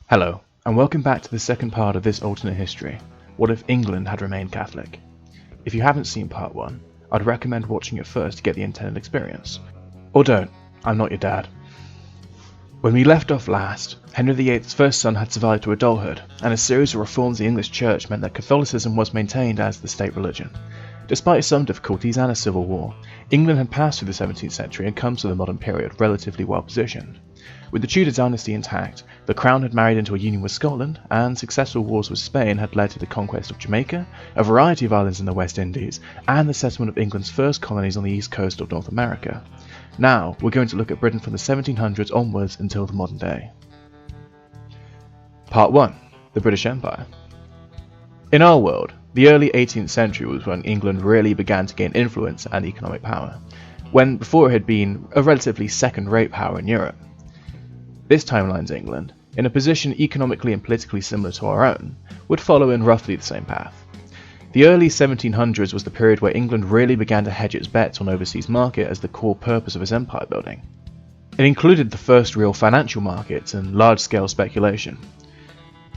Hello, and welcome back to the second part of this alternate history. What if England had remained Catholic? If you haven't seen part 1, I'd recommend watching it first to get the intended experience. Or don't, I'm not your dad. When we left off last, Henry VIII's first son had survived to adulthood, and a series of reforms in the English Church meant that Catholicism was maintained as the state religion. Despite some difficulties and a civil war, England had passed through the 17th century and come to the modern period relatively well positioned. With the Tudor dynasty intact, the Crown had married into a union with Scotland, and successful wars with Spain had led to the conquest of Jamaica, a variety of islands in the West Indies, and the settlement of England's first colonies on the east coast of North America. Now, we're going to look at Britain from the 1700s onwards until the modern day. Part 1. The British Empire. In our world, the early 18th century was when England really began to gain influence and economic power, when before it had been a relatively second-rate power in Europe. This timeline's England, in a position economically and politically similar to our own, would follow in roughly the same path. The early 1700s was the period where England really began to hedge its bets on overseas market as the core purpose of its empire building. It included the first real financial markets and large-scale speculation.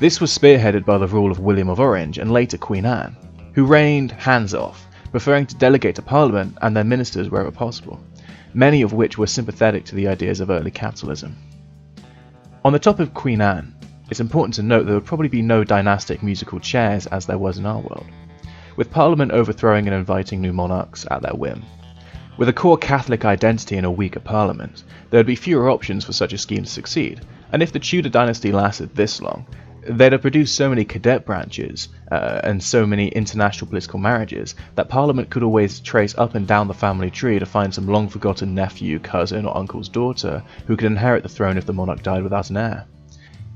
This was spearheaded by the rule of William of Orange and later Queen Anne, who reigned hands-off, preferring to delegate to Parliament and their ministers wherever possible, many of which were sympathetic to the ideas of early capitalism. On the topic of Queen Anne, it's important to note there would probably be no dynastic musical chairs as there was in our world, with Parliament overthrowing and inviting new monarchs at their whim. With a core Catholic identity and a weaker Parliament, there would be fewer options for such a scheme to succeed, and if the Tudor dynasty lasted this long, they'd have produced so many cadet branches and so many international political marriages that Parliament could always trace up and down the family tree to find some long-forgotten nephew, cousin or uncle's daughter who could inherit the throne if the monarch died without an heir.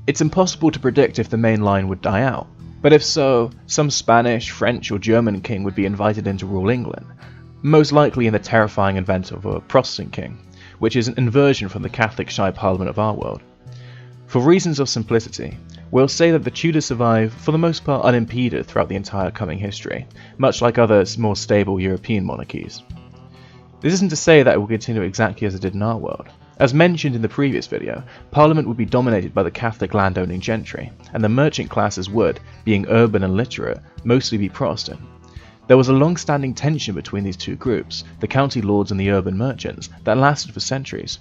It's impossible to predict if the main line would die out, but if so, some Spanish, French or German king would be invited in to rule England, most likely in the terrifying event of a Protestant king, which is an inversion from the Catholic shy Parliament of our world. For reasons of simplicity, we'll say that the Tudors survive for the most part unimpeded throughout the entire coming history, much like other more stable European monarchies. This isn't to say that it will continue exactly as it did in our world. As mentioned in the previous video, Parliament would be dominated by the Catholic landowning gentry, and the merchant classes would, being urban and literate, mostly be Protestant. There was a long-standing tension between these two groups, the county lords and the urban merchants, that lasted for centuries.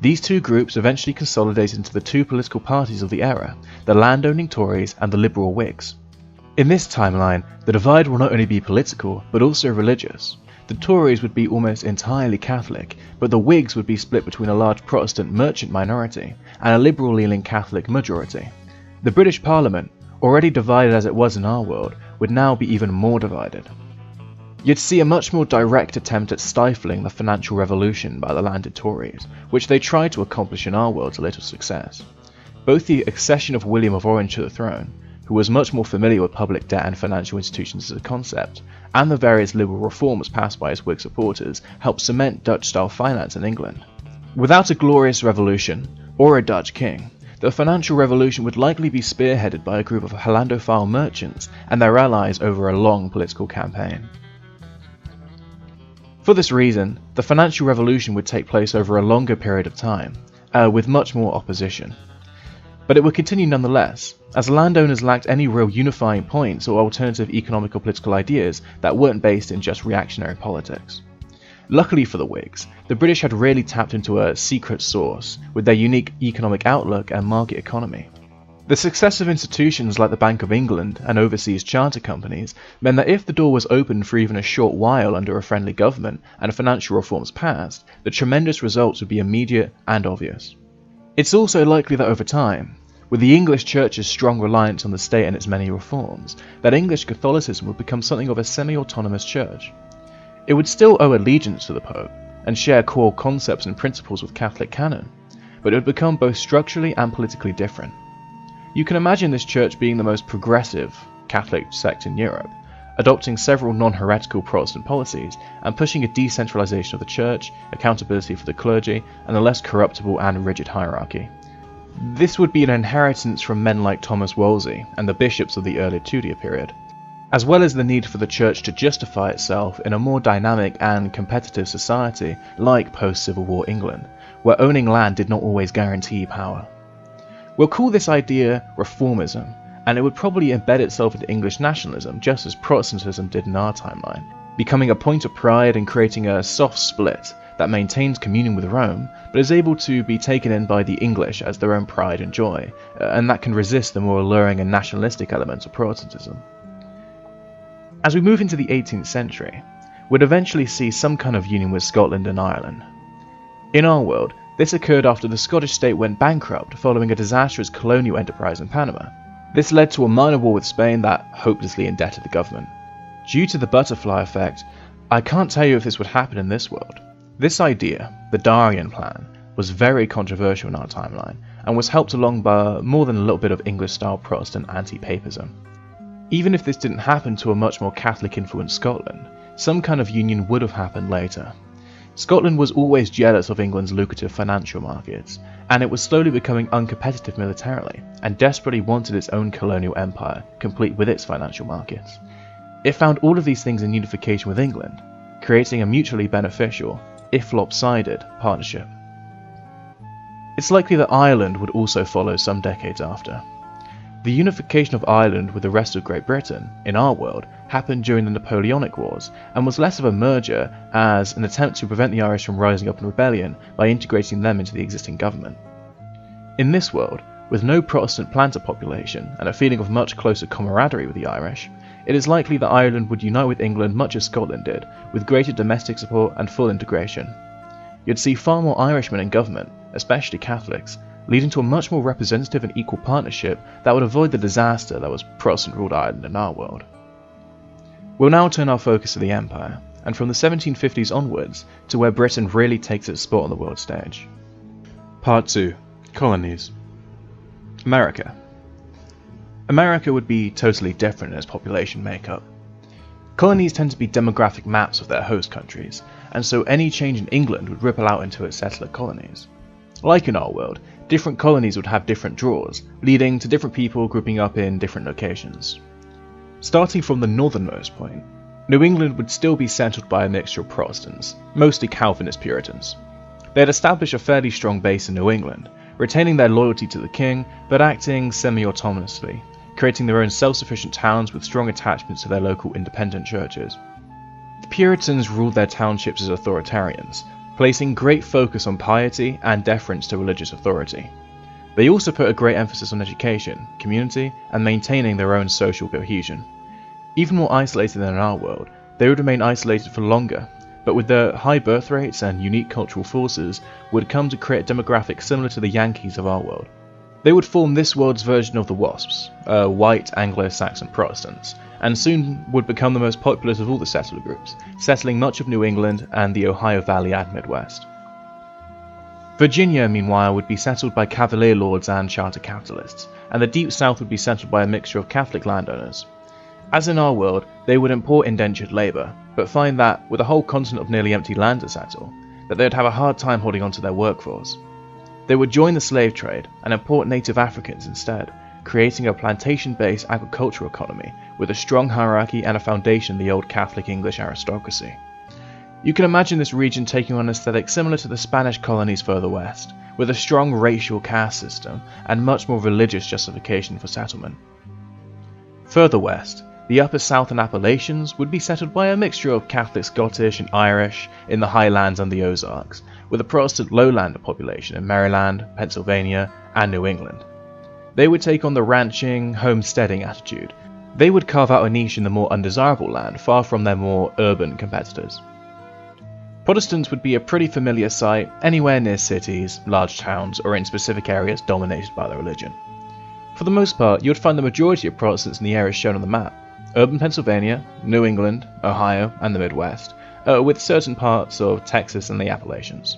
These two groups eventually consolidated into the two political parties of the era, the landowning Tories and the liberal Whigs. In this timeline, the divide will not only be political, but also religious. The Tories would be almost entirely Catholic, but the Whigs would be split between a large Protestant merchant minority and a liberal-leaning Catholic majority. The British Parliament, already divided as it was in our world, would now be even more divided. You'd see a much more direct attempt at stifling the financial revolution by the landed Tories, which they tried to accomplish in our world to little success. Both the accession of William of Orange to the throne, who was much more familiar with public debt and financial institutions as a concept, and the various liberal reforms passed by his Whig supporters helped cement Dutch-style finance in England. Without a glorious revolution, or a Dutch king, the financial revolution would likely be spearheaded by a group of Hollandophile merchants and their allies over a long political campaign. For this reason, the financial revolution would take place over a longer period of time, with much more opposition. But it would continue nonetheless, as landowners lacked any real unifying points or alternative economic or political ideas that weren't based in just reactionary politics. Luckily for the Whigs, the British had really tapped into a secret source with their unique economic outlook and market economy. The success of institutions like the Bank of England and overseas charter companies meant that if the door was opened for even a short while under a friendly government and financial reforms passed, the tremendous results would be immediate and obvious. It's also likely that over time, with the English Church's strong reliance on the state and its many reforms, that English Catholicism would become something of a semi-autonomous church. It would still owe allegiance to the Pope and share core concepts and principles with Catholic canon, but it would become both structurally and politically different. You can imagine this church being the most progressive Catholic sect in Europe, adopting several non-heretical Protestant policies and pushing a decentralization of the church, accountability for the clergy, and a less corruptible and rigid hierarchy. This would be an inheritance from men like Thomas Wolsey and the bishops of the early Tudor period, as well as the need for the church to justify itself in a more dynamic and competitive society like post-Civil War England, where owning land did not always guarantee power. We'll call this idea Reformism, and it would probably embed itself into English nationalism just as Protestantism did in our timeline, becoming a point of pride and creating a soft split that maintains communion with Rome, but is able to be taken in by the English as their own pride and joy, and that can resist the more alluring and nationalistic elements of Protestantism. As we move into the 18th century, we'd eventually see some kind of union with Scotland and Ireland. In our world, this occurred after the Scottish state went bankrupt following a disastrous colonial enterprise in Panama. This led to a minor war with Spain that hopelessly indebted the government. Due to the butterfly effect, I can't tell you if this would happen in this world. This idea, the Darien Plan, was very controversial in our timeline, and was helped along by more than a little bit of English-style Protestant anti-papism. Even if this didn't happen to a much more Catholic-influenced Scotland, some kind of union would have happened later. Scotland was always jealous of England's lucrative financial markets, and it was slowly becoming uncompetitive militarily, and desperately wanted its own colonial empire, complete with its financial markets. It found all of these things in unification with England, creating a mutually beneficial, if lopsided, partnership. It's likely that Ireland would also follow some decades after. The unification of Ireland with the rest of Great Britain, in our world, happened during the Napoleonic Wars, and was less of a merger as an attempt to prevent the Irish from rising up in rebellion by integrating them into the existing government. In this world, with no Protestant planter population and a feeling of much closer camaraderie with the Irish, it is likely that Ireland would unite with England much as Scotland did, with greater domestic support and full integration. You'd see far more Irishmen in government, especially Catholics, leading to a much more representative and equal partnership that would avoid the disaster that was Protestant-ruled Ireland in our world. We'll now turn our focus to the Empire, and from the 1750s onwards to where Britain really takes its spot on the world stage. Part 2. Colonies. America. America would be totally different in its population makeup. Colonies tend to be demographic maps of their host countries, and so any change in England would ripple out into its settler colonies. Like in our world, different colonies would have different draws, leading to different people grouping up in different locations. Starting from the northernmost point, New England would still be settled by a mixture of Protestants, mostly Calvinist Puritans. They had established a fairly strong base in New England, retaining their loyalty to the king, but acting semi-autonomously, creating their own self-sufficient towns with strong attachments to their local independent churches. The Puritans ruled their townships as authoritarians, placing great focus on piety and deference to religious authority. They also put a great emphasis on education, community, and maintaining their own social cohesion. Even more isolated than in our world, they would remain isolated for longer, but with their high birth rates and unique cultural forces, would come to create a demographic similar to the Yankees of our world. They would form this world's version of the Wasps, white Anglo-Saxon Protestants, and soon would become the most populous of all the settler groups, settling much of New England and the Ohio Valley and Midwest. Virginia, meanwhile, would be settled by Cavalier lords and charter capitalists, and the Deep South would be settled by a mixture of Catholic landowners. As in our world, they would import indentured labour, but find that, with a whole continent of nearly empty land to settle, that they would have a hard time holding on to their workforce. They would join the slave trade and import native Africans instead, creating a plantation-based agricultural economy with a strong hierarchy and a foundation in the old Catholic English aristocracy. You can imagine this region taking on an aesthetic similar to the Spanish colonies further west, with a strong racial caste system and much more religious justification for settlement. Further west, the upper south and Appalachians would be settled by a mixture of Catholic Scottish and Irish in the highlands and the Ozarks, with a Protestant lowlander population in Maryland, Pennsylvania, and New England. They would take on the ranching, homesteading attitude. They would carve out a niche in the more undesirable land, far from their more urban competitors. Protestants would be a pretty familiar sight anywhere near cities, large towns, or in specific areas dominated by their religion. For the most part, you would find the majority of Protestants in the areas shown on the map: urban Pennsylvania, New England, Ohio, and the Midwest, with certain parts of Texas and the Appalachians.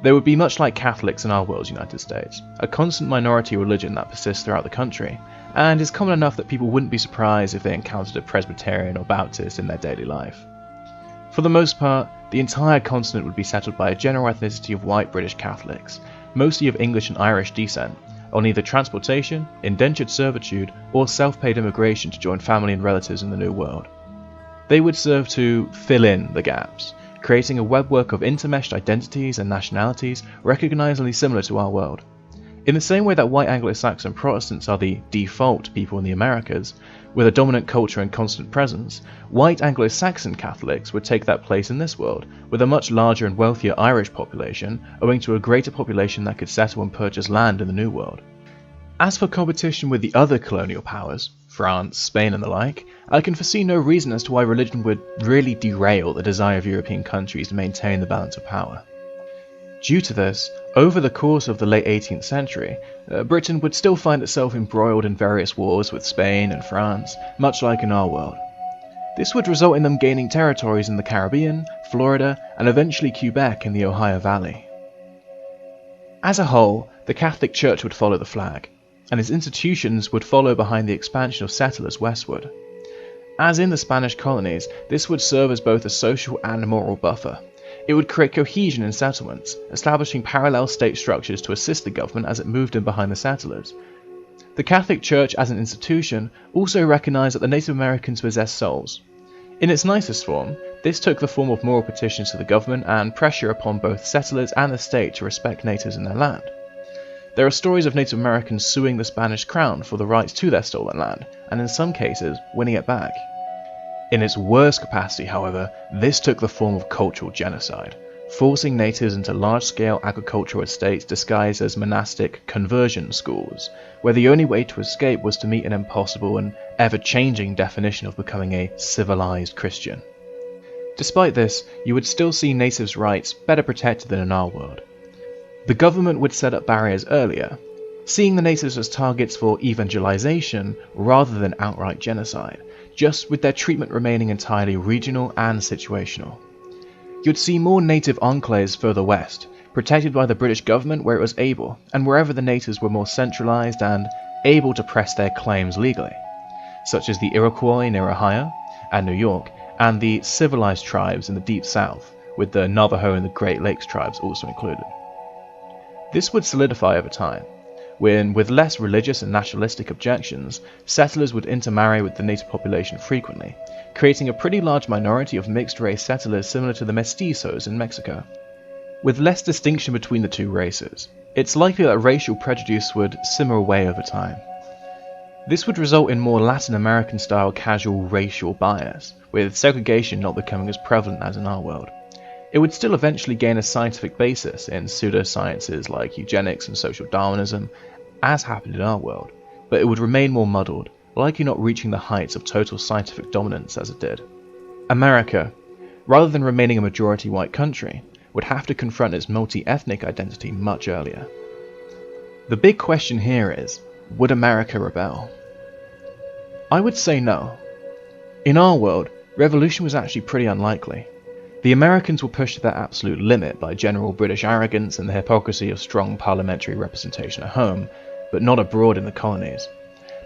They would be much like Catholics in our world's United States, a constant minority religion that persists throughout the country, and is common enough that people wouldn't be surprised if they encountered a Presbyterian or Baptist in their daily life. For the most part, the entire continent would be settled by a general ethnicity of white British Catholics, mostly of English and Irish descent, on either transportation, indentured servitude, or self-paid immigration to join family and relatives in the New World. They would serve to fill in the gaps, creating a webwork of intermeshed identities and nationalities recognizably similar to our world. In the same way that white Anglo-Saxon Protestants are the default people in the Americas, with a dominant culture and constant presence, white Anglo-Saxon Catholics would take that place in this world, with a much larger and wealthier Irish population, owing to a greater population that could settle and purchase land in the New World. As for competition with the other colonial powers, France, Spain and the like, I can foresee no reason as to why religion would really derail the desire of European countries to maintain the balance of power. Due to this, over the course of the late 18th century, Britain would still find itself embroiled in various wars with Spain and France, much like in our world. This would result in them gaining territories in the Caribbean, Florida, and eventually Quebec in the Ohio Valley. As a whole, the Catholic Church would follow the flag, and its institutions would follow behind the expansion of settlers westward. As in the Spanish colonies, this would serve as both a social and moral buffer. It would create cohesion in settlements, establishing parallel state structures to assist the government as it moved in behind the settlers. The Catholic Church as an institution also recognised that the Native Americans possessed souls. In its nicest form, this took the form of moral petitions to the government and pressure upon both settlers and the state to respect natives in their land. There are stories of Native Americans suing the Spanish crown for the rights to their stolen land, and in some cases, winning it back. In its worst capacity, however, this took the form of cultural genocide, forcing natives into large-scale agricultural estates disguised as monastic conversion schools, where the only way to escape was to meet an impossible and ever-changing definition of becoming a civilized Christian. Despite this, you would still see natives' rights better protected than in our world. The government would set up barriers earlier, seeing the natives as targets for evangelization rather than outright genocide, just with their treatment remaining entirely regional and situational. You'd see more native enclaves further west, protected by the British government where it was able, and wherever the natives were more centralized and able to press their claims legally, such as the Iroquois near Ohio and New York, and the civilized tribes in the Deep South, with the Navajo and the Great Lakes tribes also included. This would solidify over time, when, with less religious and nationalistic objections, settlers would intermarry with the native population frequently, creating a pretty large minority of mixed-race settlers similar to the mestizos in Mexico. With less distinction between the two races, it's likely that racial prejudice would simmer away over time. This would result in more Latin American-style casual racial bias, with segregation not becoming as prevalent as in our world. It would still eventually gain a scientific basis in pseudosciences like eugenics and social Darwinism, as happened in our world, but it would remain more muddled, likely not reaching the heights of total scientific dominance as it did. America, rather than remaining a majority white country, would have to confront its multi-ethnic identity much earlier. The big question here is, would America rebel? I would say no. In our world, revolution was actually pretty unlikely. The Americans were pushed to their absolute limit by general British arrogance and the hypocrisy of strong parliamentary representation at home, but not abroad in the colonies.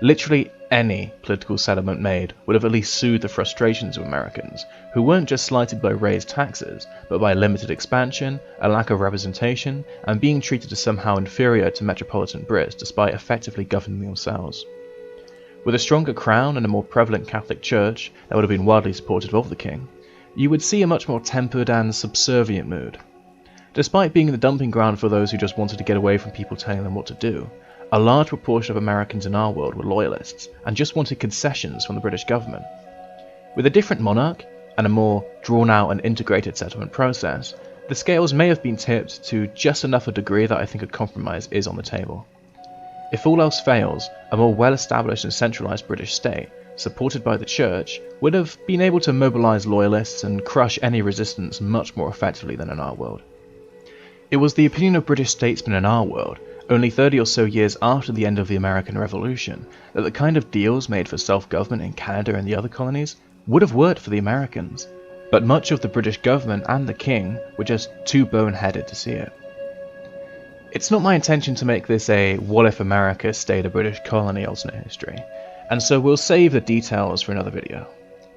Literally any political settlement made would have at least soothed the frustrations of Americans, who weren't just slighted by raised taxes, but by limited expansion, a lack of representation, and being treated as somehow inferior to metropolitan Brits despite effectively governing themselves. With a stronger crown and a more prevalent Catholic Church that would have been widely supportive of the king, you would see a much more tempered and subservient mood. Despite being the dumping ground for those who just wanted to get away from people telling them what to do, a large proportion of Americans in our world were loyalists and just wanted concessions from the British government. With a different monarch and a more drawn-out and integrated settlement process, the scales may have been tipped to just enough a degree that I think a compromise is on the table. If all else fails, a more well-established and centralised British state, supported by the Church, would have been able to mobilise loyalists and crush any resistance much more effectively than in our world. It was the opinion of British statesmen in our world, only 30 or so years after the end of the American Revolution, that the kind of deals made for self-government in Canada and the other colonies would have worked for the Americans, but much of the British government and the king were just too boneheaded to see it. It's not my intention to make this a what if America stayed a British colony alternate history, and so we'll save the details for another video.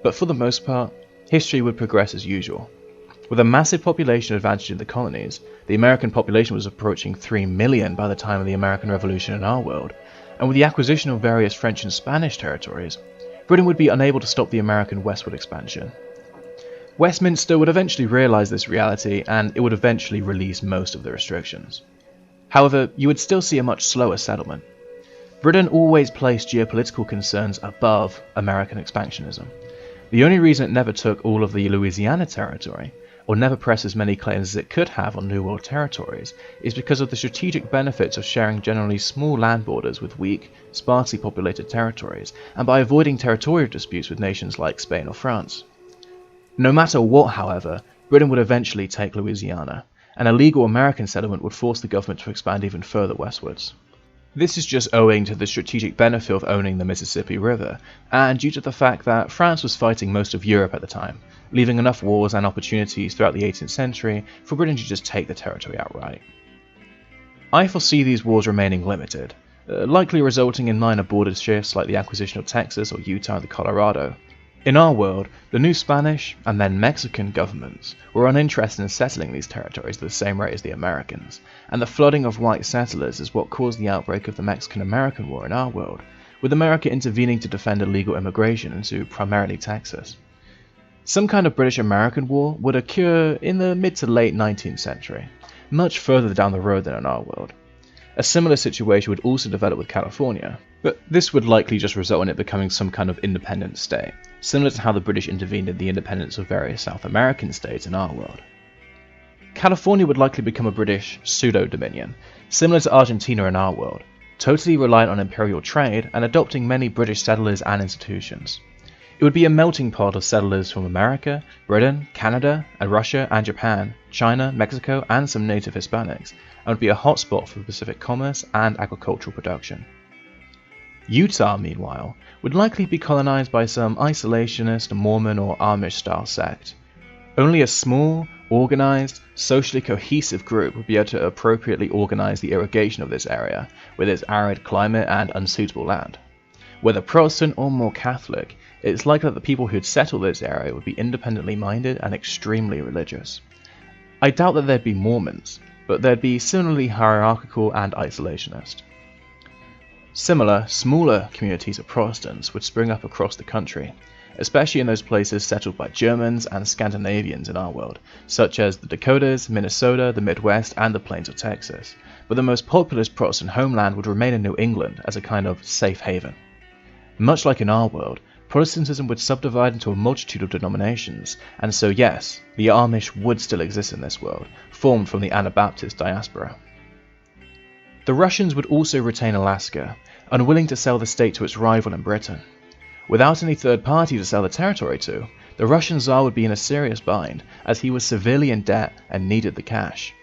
But for the most part, history would progress as usual. With a massive population advantage in the colonies, the American population was approaching 3 million by the time of the American Revolution in our world, and with the acquisition of various French and Spanish territories, Britain would be unable to stop the American westward expansion. Westminster would eventually realise this reality, and it would eventually release most of the restrictions. However, you would still see a much slower settlement. Britain always placed geopolitical concerns above American expansionism. The only reason it never took all of the Louisiana territory, or never pressed as many claims as it could have on New World territories, is because of the strategic benefits of sharing generally small land borders with weak, sparsely populated territories, and by avoiding territorial disputes with nations like Spain or France. No matter what, however, Britain would eventually take Louisiana, and a legal American settlement would force the government to expand even further westwards. This is just owing to the strategic benefit of owning the Mississippi River, and due to the fact that France was fighting most of Europe at the time, leaving enough wars and opportunities throughout the 18th century for Britain to just take the territory outright. I foresee these wars remaining limited, likely resulting in minor border shifts like the acquisition of Texas or Utah and Colorado. In our world, the new Spanish and then Mexican governments were uninterested in settling these territories at the same rate as the Americans, and the flooding of white settlers is what caused the outbreak of the Mexican-American War in our world, with America intervening to defend illegal immigration into primarily Texas. Some kind of British-American war would occur in the mid to late 19th century, much further down the road than in our world. A similar situation would also develop with California, but this would likely just result in it becoming some kind of independent state, similar to how the British intervened in the independence of various South American states in our world. California would likely become a British pseudo-dominion, similar to Argentina in our world, totally reliant on imperial trade and adopting many British settlers and institutions. It would be a melting pot of settlers from America, Britain, Canada, and Russia and Japan, China, Mexico, and some native Hispanics, and would be a hotspot for Pacific commerce and agricultural production. Utah, meanwhile, would likely be colonized by some isolationist Mormon or Amish-style sect. Only a small, organized, socially cohesive group would be able to appropriately organize the irrigation of this area, with its arid climate and unsuitable land. Whether Protestant or more Catholic, it's likely that the people who'd settle this area would be independently minded and extremely religious. I doubt that there'd be Mormons, but they'd be similarly hierarchical and isolationist. Similar, smaller communities of Protestants would spring up across the country, especially in those places settled by Germans and Scandinavians in our world, such as the Dakotas, Minnesota, the Midwest, and the plains of Texas, but the most populous Protestant homeland would remain in New England as a kind of safe haven. Much like in our world, Protestantism would subdivide into a multitude of denominations, and so yes, the Amish would still exist in this world, formed from the Anabaptist diaspora. The Russians would also retain Alaska, unwilling to sell the state to its rival in Britain. Without any third party to sell the territory to, the Russian Tsar would be in a serious bind, as he was severely in debt and needed the cash.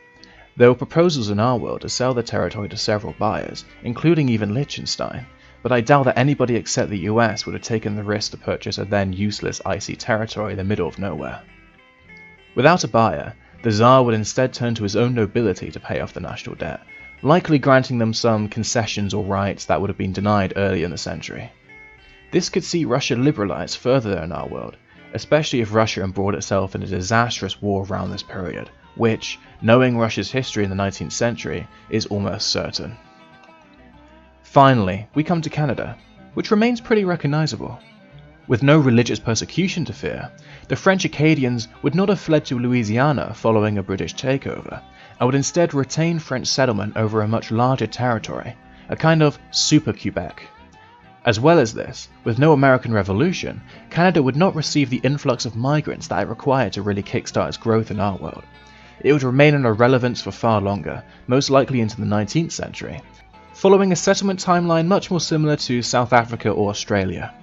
There were proposals in our world to sell the territory to several buyers, including even Liechtenstein, but I doubt that anybody except the US would have taken the risk to purchase a then useless icy territory in the middle of nowhere. Without a buyer, the Tsar would instead turn to his own nobility to pay off the national debt, likely granting them some concessions or rights that would have been denied earlier in the century. This could see Russia liberalised further in our world, especially if Russia embroiled itself in a disastrous war around this period, which, knowing Russia's history in the 19th century, is almost certain. Finally, we come to Canada, which remains pretty recognisable. With no religious persecution to fear, the French Acadians would not have fled to Louisiana following a British takeover, and would instead retain French settlement over a much larger territory, a kind of super Quebec. As well as this, with no American Revolution, Canada would not receive the influx of migrants that it required to really kickstart its growth in our world. It would remain in irrelevance for far longer, most likely into the 19th century, following a settlement timeline much more similar to South Africa or Australia.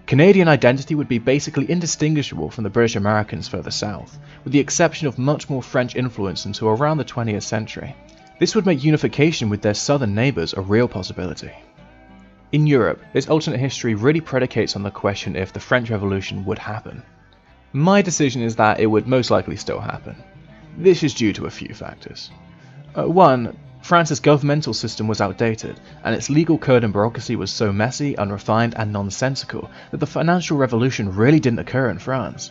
Canadian identity would be basically indistinguishable from the British Americans further south, with the exception of much more French influence until around the 20th century. This would make unification with their southern neighbours a real possibility. In Europe, this alternate history really predicates on the question if the French Revolution would happen. My decision is that it would most likely still happen. This is due to a few factors. One, France's governmental system was outdated, and its legal code and bureaucracy was so messy, unrefined, and nonsensical that the financial revolution really didn't occur in France.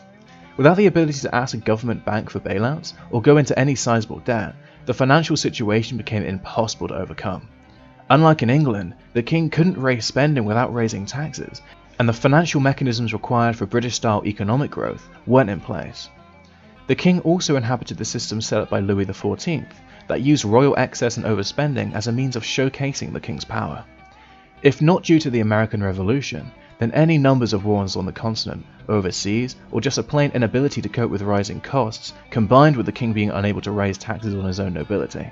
Without the ability to ask a government bank for bailouts, or go into any sizable debt, the financial situation became impossible to overcome. Unlike in England, the king couldn't raise spending without raising taxes, and the financial mechanisms required for British-style economic growth weren't in place. The king also inhabited the system set up by Louis XIV that used royal excess and overspending as a means of showcasing the king's power. If not due to the American Revolution, then any numbers of wars on the continent, overseas, or just a plain inability to cope with rising costs, combined with the king being unable to raise taxes on his own nobility.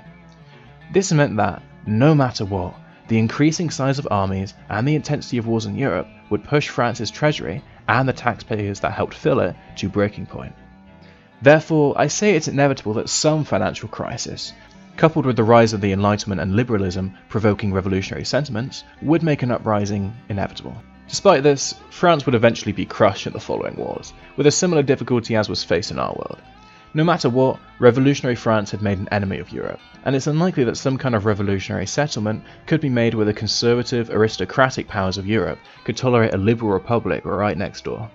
This meant that, no matter what, the increasing size of armies and the intensity of wars in Europe would push France's treasury and the taxpayers that helped fill it to breaking point. Therefore, I say it's inevitable that some financial crisis, coupled with the rise of the Enlightenment and liberalism provoking revolutionary sentiments, would make an uprising inevitable. Despite this, France would eventually be crushed in the following wars, with a similar difficulty as was faced in our world. No matter what, revolutionary France had made an enemy of Europe, and it's unlikely that some kind of revolutionary settlement could be made where the conservative, aristocratic powers of Europe could tolerate a liberal republic right next door.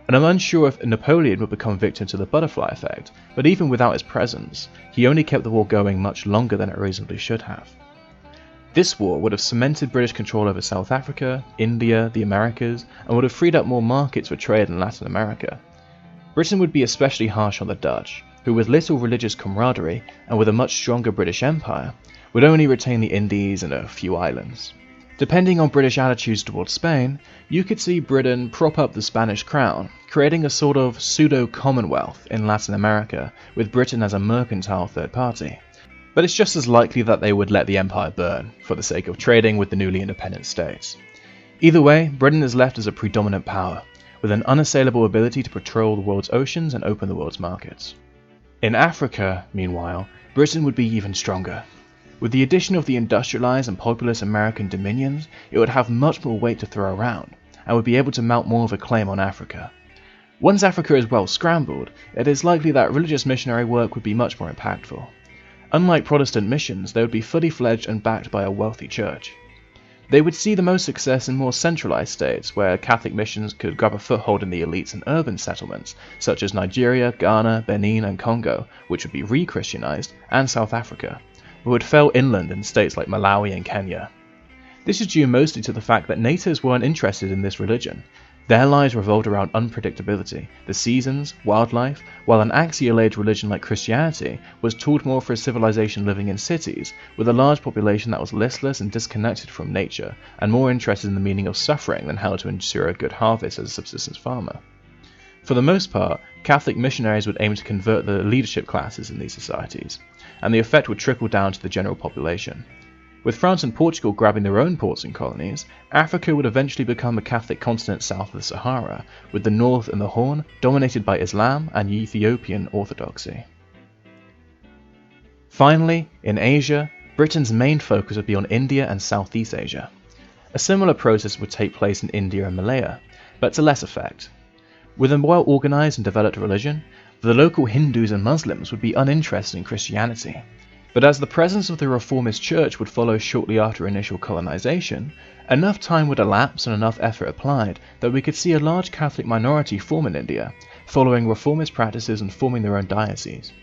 And I'm unsure if Napoleon would become victim to the butterfly effect, but even without his presence, he only kept the war going much longer than it reasonably should have. This war would have cemented British control over South Africa, India, the Americas, and would have freed up more markets for trade in Latin America. Britain would be especially harsh on the Dutch, who with little religious camaraderie and with a much stronger British Empire, would only retain the Indies and a few islands. Depending on British attitudes towards Spain, you could see Britain prop up the Spanish crown, creating a sort of pseudo-commonwealth in Latin America, with Britain as a mercantile third party. But it's just as likely that they would let the empire burn, for the sake of trading with the newly independent states. Either way, Britain is left as a predominant power, with an unassailable ability to patrol the world's oceans and open the world's markets. In Africa, meanwhile, Britain would be even stronger. With the addition of the industrialized and populous American dominions, it would have much more weight to throw around, and would be able to mount more of a claim on Africa. Once Africa is well scrambled, it is likely that religious missionary work would be much more impactful. Unlike Protestant missions, they would be fully fledged and backed by a wealthy church. They would see the most success in more centralized states, where Catholic missions could grab a foothold in the elites and urban settlements, such as Nigeria, Ghana, Benin and Congo, which would be re-Christianized, and South Africa, but would fail inland in states like Malawi and Kenya. This is due mostly to the fact that natives weren't interested in this religion. Their lives revolved around unpredictability, the seasons, wildlife, while an axial-age religion like Christianity was tooled more for a civilization living in cities, with a large population that was listless and disconnected from nature, and more interested in the meaning of suffering than how to ensure a good harvest as a subsistence farmer. For the most part, Catholic missionaries would aim to convert the leadership classes in these societies, and the effect would trickle down to the general population. With France and Portugal grabbing their own ports and colonies, Africa would eventually become a Catholic continent south of the Sahara, with the north and the Horn dominated by Islam and Ethiopian Orthodoxy. Finally, in Asia, Britain's main focus would be on India and Southeast Asia. A similar process would take place in India and Malaya, but to less effect. With a well-organized and developed religion, the local Hindus and Muslims would be uninterested in Christianity. But as the presence of the Reformist Church would follow shortly after initial colonization, enough time would elapse and enough effort applied that we could see a large Catholic minority form in India, following Reformist practices and forming their own dioceses.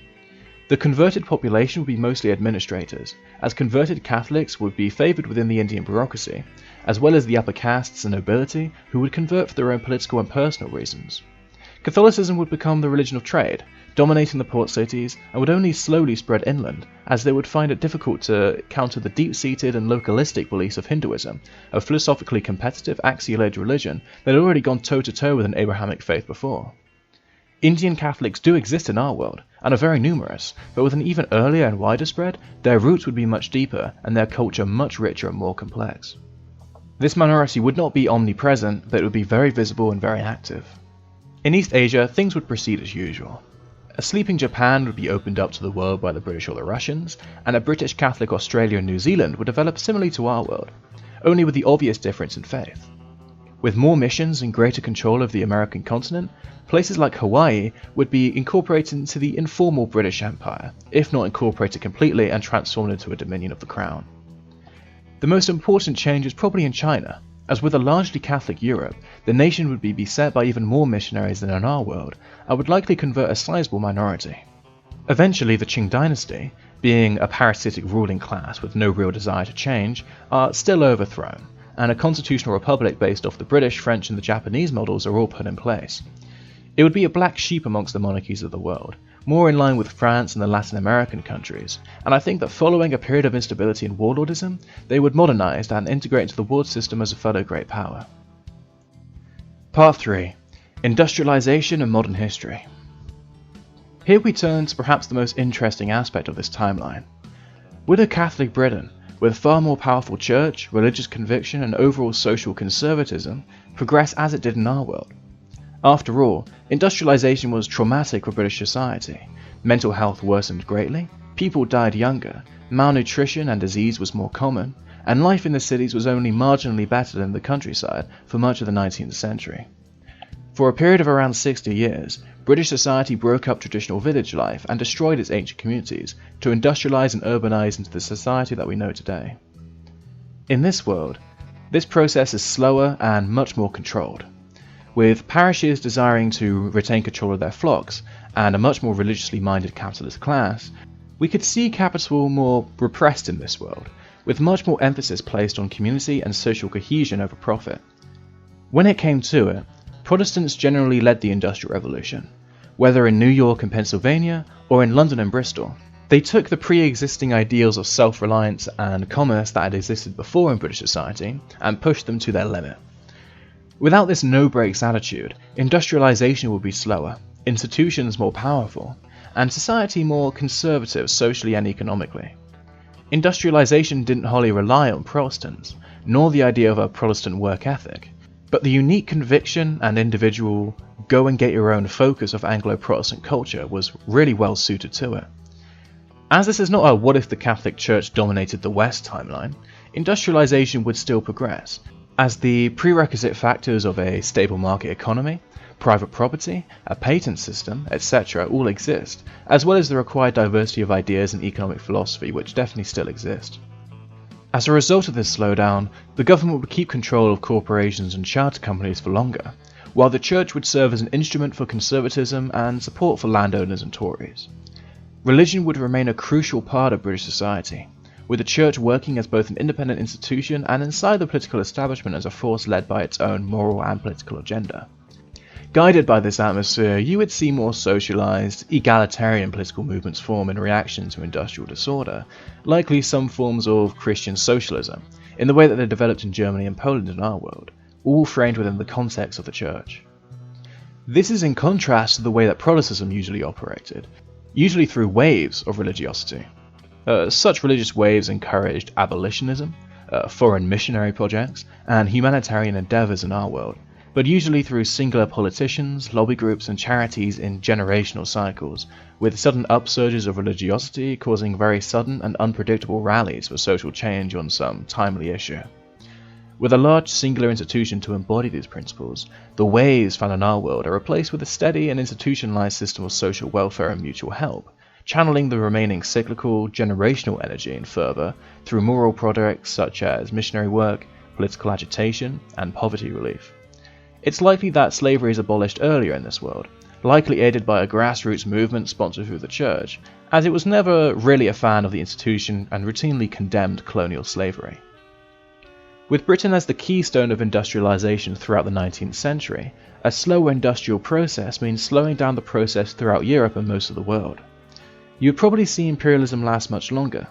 The converted population would be mostly administrators, as converted Catholics would be favoured within the Indian bureaucracy, as well as the upper castes and nobility who would convert for their own political and personal reasons. Catholicism would become the religion of trade, dominating the port cities, and would only slowly spread inland, as they would find it difficult to counter the deep-seated and localistic beliefs of Hinduism, a philosophically competitive axial-age religion that had already gone toe-to-toe with an Abrahamic faith before. Indian Catholics do exist in our world, and are very numerous, but with an even earlier and wider spread, their roots would be much deeper, and their culture much richer and more complex. This minority would not be omnipresent, but it would be very visible and very active. In East Asia, things would proceed as usual. A sleeping Japan would be opened up to the world by the British or the Russians, and a British Catholic Australia and New Zealand would develop similarly to our world, only with the obvious difference in faith. With more missions and greater control of the American continent, places like Hawaii would be incorporated into the informal British Empire, if not incorporated completely and transformed into a dominion of the Crown. The most important change is probably in China, as with a largely Catholic Europe, the nation would be beset by even more missionaries than in our world, and would likely convert a sizable minority. Eventually, the Qing dynasty, being a parasitic ruling class with no real desire to change, are still overthrown, and a constitutional republic based off the British, French and the Japanese models are all put in place. It would be a black sheep amongst the monarchies of the world, more in line with France and the Latin American countries, and I think that following a period of instability and warlordism, they would modernise and integrate into the world system as a fellow great power. Part 3. Industrialisation and Modern History. Here we turn to perhaps the most interesting aspect of this timeline. Would a Catholic Britain, with far more powerful church, religious conviction and overall social conservatism, progress as it did in our world? After all, industrialisation was traumatic for British society. Mental health worsened greatly, people died younger, malnutrition and disease was more common, and life in the cities was only marginally better than the countryside for much of the 19th century. For a period of around 60 years, British society broke up traditional village life and destroyed its ancient communities to industrialise and urbanise into the society that we know today. In this world, this process is slower and much more controlled. With parishes desiring to retain control of their flocks and a much more religiously minded capitalist class, we could see capital more repressed in this world, with much more emphasis placed on community and social cohesion over profit. When it came to it, Protestants generally led the Industrial Revolution, whether in New York and Pennsylvania or in London and Bristol. They took the pre-existing ideals of self-reliance and commerce that had existed before in British society and pushed them to their limit. Without this no-breaks attitude, industrialisation would be slower, institutions more powerful, and society more conservative socially and economically. Industrialisation didn't wholly rely on Protestants, nor the idea of a Protestant work ethic, but the unique conviction and individual go-and-get-your-own focus of Anglo-Protestant culture was really well suited to it. As this is not a what if the Catholic Church dominated the West timeline, industrialisation would still progress, as the prerequisite factors of a stable market economy, private property, a patent system, etc. all exist, as well as the required diversity of ideas and economic philosophy which definitely still exist. As a result of this slowdown, the government would keep control of corporations and charter companies for longer, while the church would serve as an instrument for conservatism and support for landowners and Tories. Religion would remain a crucial part of British society, with the church working as both an independent institution and inside the political establishment as a force led by its own moral and political agenda. Guided by this atmosphere, you would see more socialised, egalitarian political movements form in reaction to industrial disorder, likely some forms of Christian socialism, in the way that they developed in Germany and Poland in our world, all framed within the context of the church. This is in contrast to the way that Protestantism usually operated, usually through waves of religiosity. Such religious waves encouraged abolitionism, foreign missionary projects, and humanitarian endeavours in our world, but usually through singular politicians, lobby groups and charities in generational cycles, with sudden upsurges of religiosity causing very sudden and unpredictable rallies for social change on some timely issue. With a large singular institution to embody these principles, the waves found in our world are replaced with a steady and institutionalized system of social welfare and mutual help, channeling the remaining cyclical, generational energy and fervour through moral projects such as missionary work, political agitation, and poverty relief. It's likely that slavery is abolished earlier in this world, likely aided by a grassroots movement sponsored through the church, as it was never really a fan of the institution and routinely condemned colonial slavery. With Britain as the keystone of industrialisation throughout the 19th century, a slower industrial process means slowing down the process throughout Europe and most of the world. You would probably see imperialism last much longer,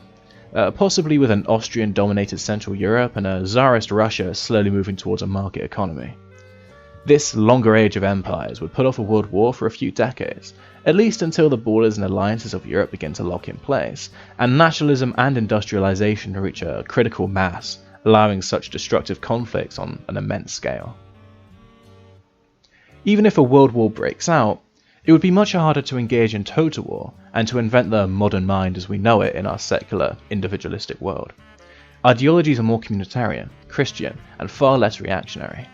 possibly with an Austrian-dominated Central Europe and a Tsarist Russia slowly moving towards a market economy. This longer age of empires would put off a world war for a few decades, at least until the borders and alliances of Europe begin to lock in place, and nationalism and industrialisation reach a critical mass, allowing such destructive conflicts on an immense scale. Even if a world war breaks out, it would be much harder to engage in total war and to invent the modern mind as we know it in our secular, individualistic world. Ideologies are more communitarian, Christian, and far less reactionary.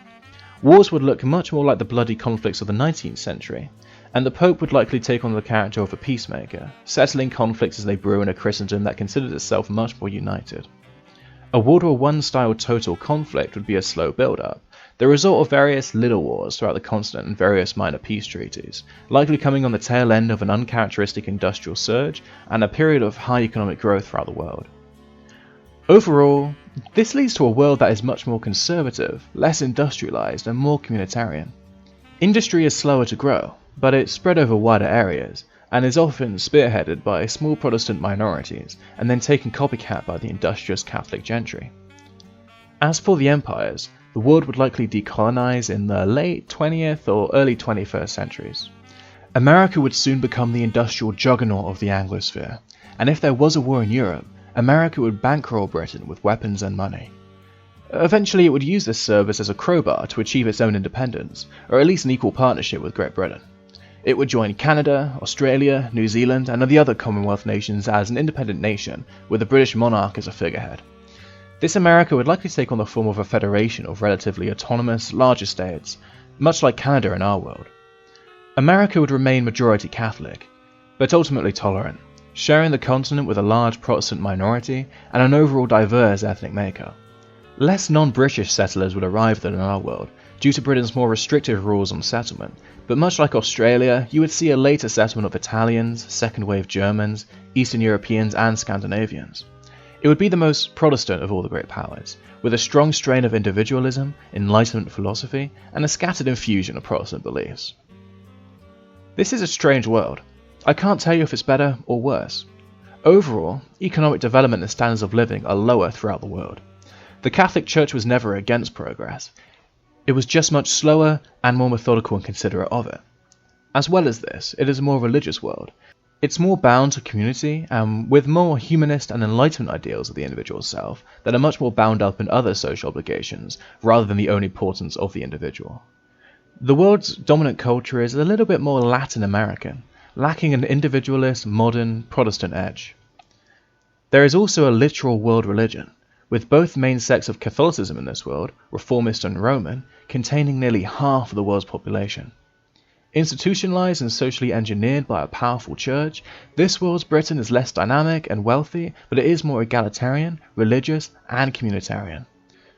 Wars would look much more like the bloody conflicts of the 19th century, and the Pope would likely take on the character of a peacemaker, settling conflicts as they brew in a Christendom that considers itself much more united. A World War I style total conflict would be a slow build-up, the result of various little wars throughout the continent and various minor peace treaties, likely coming on the tail end of an uncharacteristic industrial surge and a period of high economic growth throughout the world. Overall, this leads to a world that is much more conservative, less industrialised, and more communitarian. Industry is slower to grow, but it's spread over wider areas, and is often spearheaded by small Protestant minorities and then taken copycat by the industrious Catholic gentry. As for the empires, the world would likely decolonize in the late 20th or early 21st centuries. America would soon become the industrial juggernaut of the Anglosphere, and if there was a war in Europe, America would bankroll Britain with weapons and money. Eventually it would use this service as a crowbar to achieve its own independence, or at least an equal partnership with Great Britain. It would join Canada, Australia, New Zealand and the other Commonwealth nations as an independent nation, with the British monarch as a figurehead. This America would likely take on the form of a federation of relatively autonomous, larger states, much like Canada in our world. America would remain majority Catholic, but ultimately tolerant, sharing the continent with a large Protestant minority and an overall diverse ethnic makeup. Less non-British settlers would arrive than in our world, due to Britain's more restrictive rules on settlement, but much like Australia, you would see a later settlement of Italians, second-wave Germans, Eastern Europeans and Scandinavians. It would be the most Protestant of all the great powers, with a strong strain of individualism, Enlightenment philosophy, and a scattered infusion of Protestant beliefs. This is a strange world. I can't tell you if it's better or worse. Overall, economic development and standards of living are lower throughout the world. The Catholic Church was never against progress. It was just much slower and more methodical and considerate of it. As well as this, it is a more religious world. It's more bound to community and with more humanist and enlightenment ideals of the individual self that are much more bound up in other social obligations rather than the own importance of the individual. The world's dominant culture is a little bit more Latin American, lacking an individualist, modern, Protestant edge. There is also a literal world religion, with both main sects of Catholicism in this world, Reformist and Roman, containing nearly half of the world's population. Institutionalized and socially engineered by a powerful church, this world's Britain is less dynamic and wealthy, but it is more egalitarian, religious, and communitarian.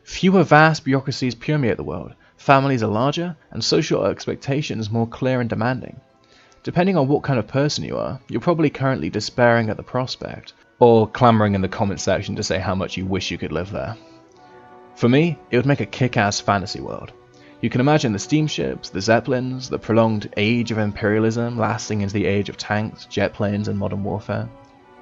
Fewer vast bureaucracies permeate the world, families are larger, and social expectations more clear and demanding. Depending on what kind of person you are, you're probably currently despairing at the prospect, or clamoring in the comment section to say how much you wish you could live there. For me, it would make a kick-ass fantasy world. You can imagine the steamships, the zeppelins, the prolonged age of imperialism lasting into the age of tanks, jet planes and modern warfare,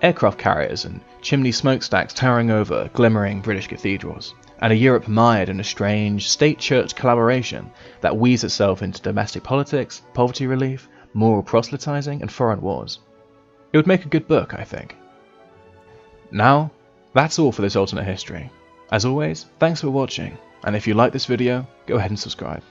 aircraft carriers and chimney smokestacks towering over glimmering British cathedrals, and a Europe mired in a strange state-church collaboration that weaves itself into domestic politics, poverty relief, moral proselytizing and foreign wars. It would make a good book, I think. Now, that's all for this alternate history. As always, thanks for watching, and if you like this video, go ahead and subscribe.